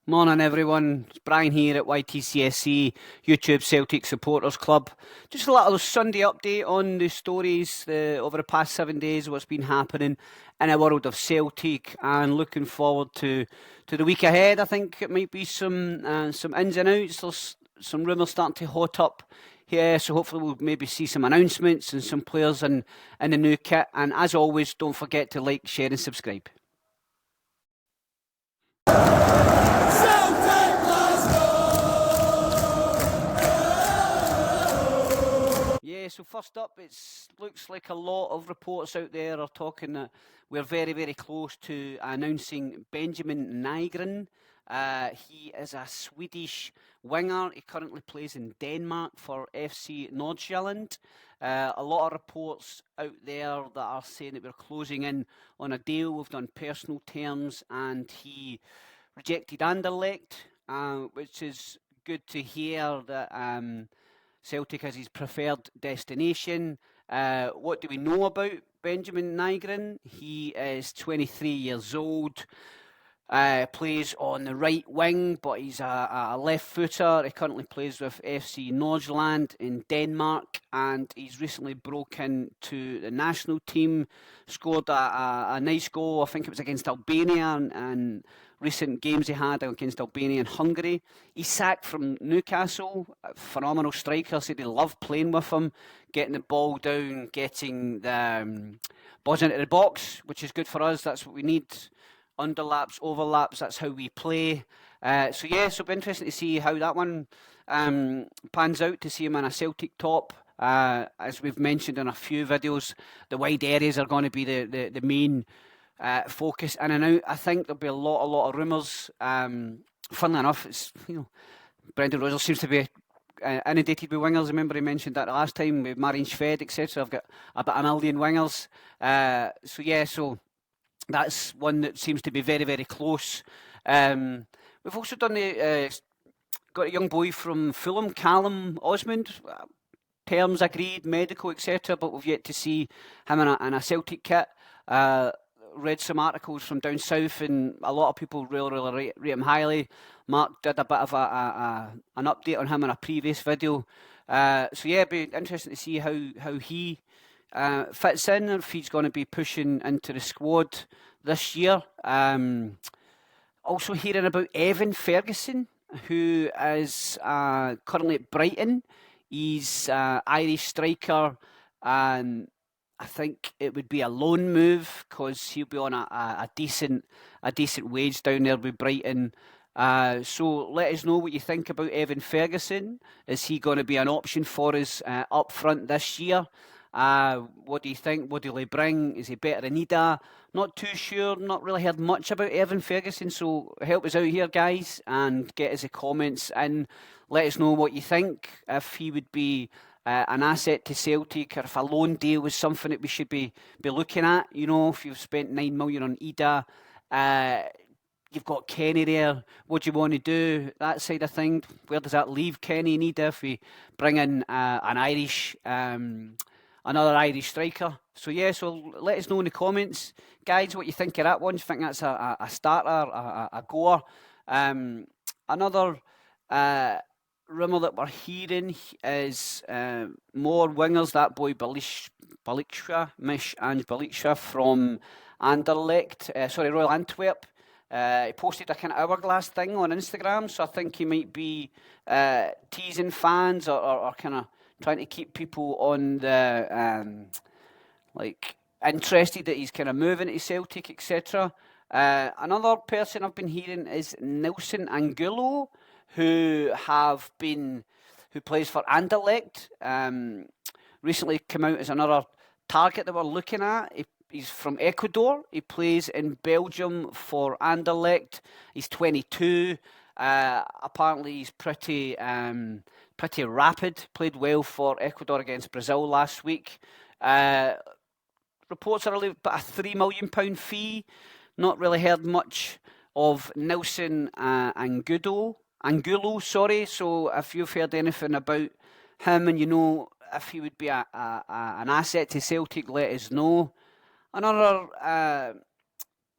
Morning everyone, it's Brian here at YT CSC, YouTube Celtic Supporters Club. Just a little Sunday update on the stories over the past 7 days, what's been happening in the world of Celtic, and looking forward to the week ahead. I think it might be some ins and outs. There's some rumours starting to hot up here, so hopefully we'll maybe see some announcements and some players in the new kit. And as always, don't forget to like, share and subscribe. Yeah, so first up, it looks like a lot of reports out there are talking that we're very, very close to announcing Benjamin Nigran. He is a Swedish winger. He currently plays in Denmark for FC Nordsjælland. A lot of reports out there that are saying that we're closing in on a deal. We've done personal terms, and he rejected Anderlecht, which is good to hear that Celtic is his preferred destination. What do we know about Benjamin Nigran? He is 23 years old, plays on the right wing, but he's a left footer. He currently plays with FC Nordsjælland in Denmark, and he's recently broken to the national team, scored a nice goal. I think it was against Albania, and recent games he had against Albania and Hungary. He's sacked from Newcastle, a phenomenal striker, said they love playing with him, getting the ball down, getting the balls into the box, which is good for us. That's what we need. Underlaps, overlaps, that's how we play. So it'll be interesting to see how that one pans out, to see him in a Celtic top. As we've mentioned in a few videos, the wide areas are going to be the main focus in and out. I think there'll be a lot of rumours. Funnily enough, it's Brendan Rodgers seems to be inundated with wingers. I remember he mentioned that last time with Marine Shved, etc. I've got about 1 million wingers. So that's one that seems to be very, very close. We've also done got a young boy from Fulham, Callum Osmond. Terms agreed, medical, etc. But we've yet to see him in a Celtic kit. Read some articles from down south, and a lot of people really rate him highly. Mark did a bit of an update on him in a previous video. It'd be interesting to see how he fits in, if he's going to be pushing into the squad this year. Also hearing about Evan Ferguson, who is currently at Brighton. He's Irish striker, and I think it would be a loan move because he'll be on a decent wage down there with Brighton. So let us know what you think about Evan Ferguson. Is he going to be an option for us up front this year? What do you think? What do they bring? Is he better than Ida? Not too sure. Not really heard much about Evan Ferguson. So help us out here, guys, and get us a comments and let us know what you think. If he would be an asset to Celtic, or if a loan deal was something that we should be looking at. If you've spent 9 million on Ida, you've got Kenny there. What do you want to do? That side of things. Where does that leave Kenny and Ida if we bring in another Irish striker? So let us know in the comments, guys, what you think of that one. Do you think that's a starter, a goer? Another rumour that we're hearing is more wingers. That boy Mish Ange Baliksha from Anderlecht, Royal Antwerp. He posted a kind of hourglass thing on Instagram, so I think he might be teasing fans or kind of trying to keep people on the interested that he's kind of moving to Celtic, etc. Another person I've been hearing is Nelson Angulo, who plays for Anderlecht. Recently come out as another target that we're looking at. He's from Ecuador. He plays in Belgium for Anderlecht. He's 22. Apparently he's pretty rapid. Played well for Ecuador against Brazil last week. Reports are a £3 million fee. Not really heard much of Nelson Angulo, sorry. So if you've heard anything about him and if he would be an asset to Celtic, let us know. Another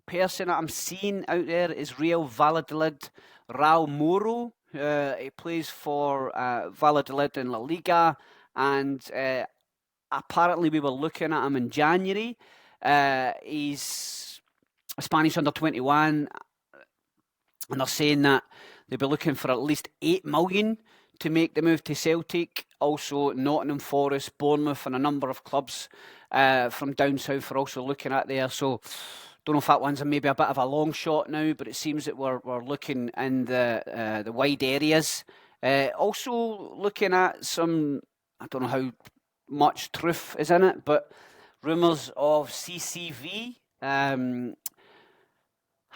person that I'm seeing out there is Real Valladolid, Raul Moro. He plays for Valladolid in La Liga, and apparently we were looking at him in January. He's a Spanish under-21, and they're saying that they'll be looking for at least 8 million to make the move to Celtic. Also, Nottingham Forest, Bournemouth, and a number of clubs from down south are also looking at there. So, don't know if that one's maybe a bit of a long shot now, but it seems that we're looking in the wide areas. Also, looking at some, I don't know how much truth is in it, but rumours of CCV.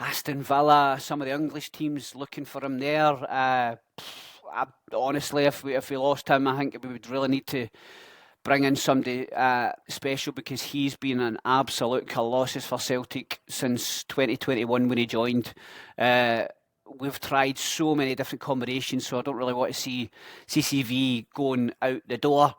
Aston Villa, some of the English teams looking for him there. Honestly, if we lost him, I think we would really need to bring in somebody special, because he's been an absolute colossus for Celtic since 2021 when he joined. We've tried so many different combinations, so I don't really want to see CCV going out the door.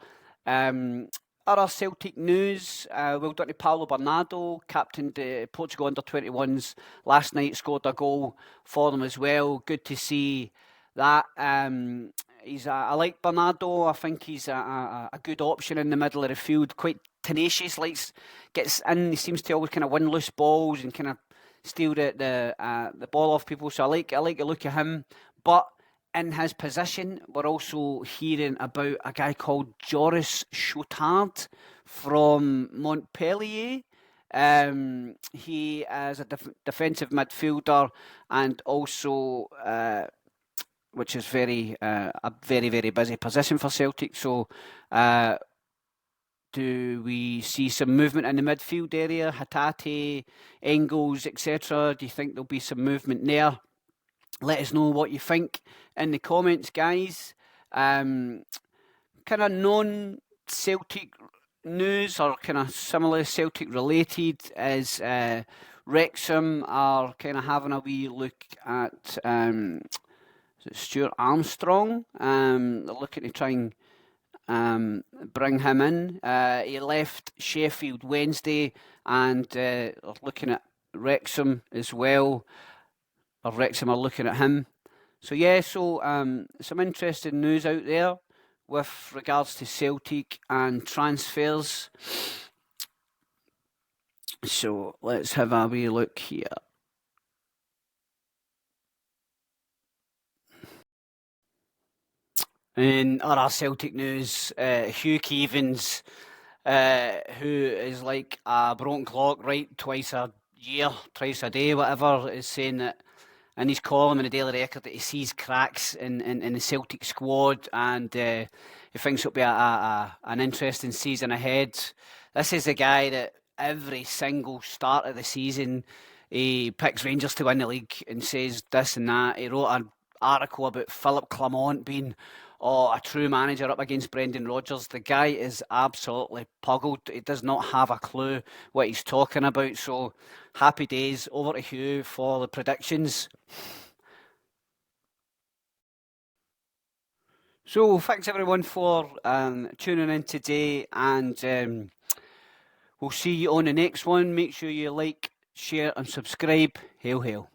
Other Celtic news, well done to Paulo Bernardo, captained Portugal under-21s last night, scored a goal for them as well. Good to see that. I like Bernardo. I think he's a good option in the middle of the field, quite tenacious, gets in, he seems to always kind of win loose balls and kind of steal the ball off people, so I like the look of him. But in his position, we're also hearing about a guy called Joris Chotard from Montpellier. He is a defensive midfielder, and also, which is a very, very busy position for Celtic. So, do we see some movement in the midfield area? Hatate, Engels, etc. Do you think there'll be some movement there? Let us know what you think in the comments, guys. Kind of non-Celtic news, or kind of similar Celtic related, is Wrexham are kind of having a wee look at Stuart Armstrong. They're looking to try and bring him in. He left Sheffield Wednesday, and looking at Wrexham as well. Or Wrexham are looking at him. So yeah, some interesting news out there with regards to Celtic and transfers. So let's have a wee look here. In other Celtic news, Hugh Keevins, who is like a broken clock, right? Twice a year, twice a day, whatever, is saying that in his column in the Daily Record that he sees cracks in the Celtic squad, and he thinks it'll be an interesting season ahead. This is a guy that every single start of the season he picks Rangers to win the league and says this and that. He wrote an article about Philip Clement being a true manager up against Brendan Rodgers. The guy is absolutely puggled. He does not have a clue what he's talking about. So happy days. Over to Hugh for the predictions. So thanks everyone for tuning in today, and we'll see you on the next one. Make sure you like, share and subscribe. Hail, hail.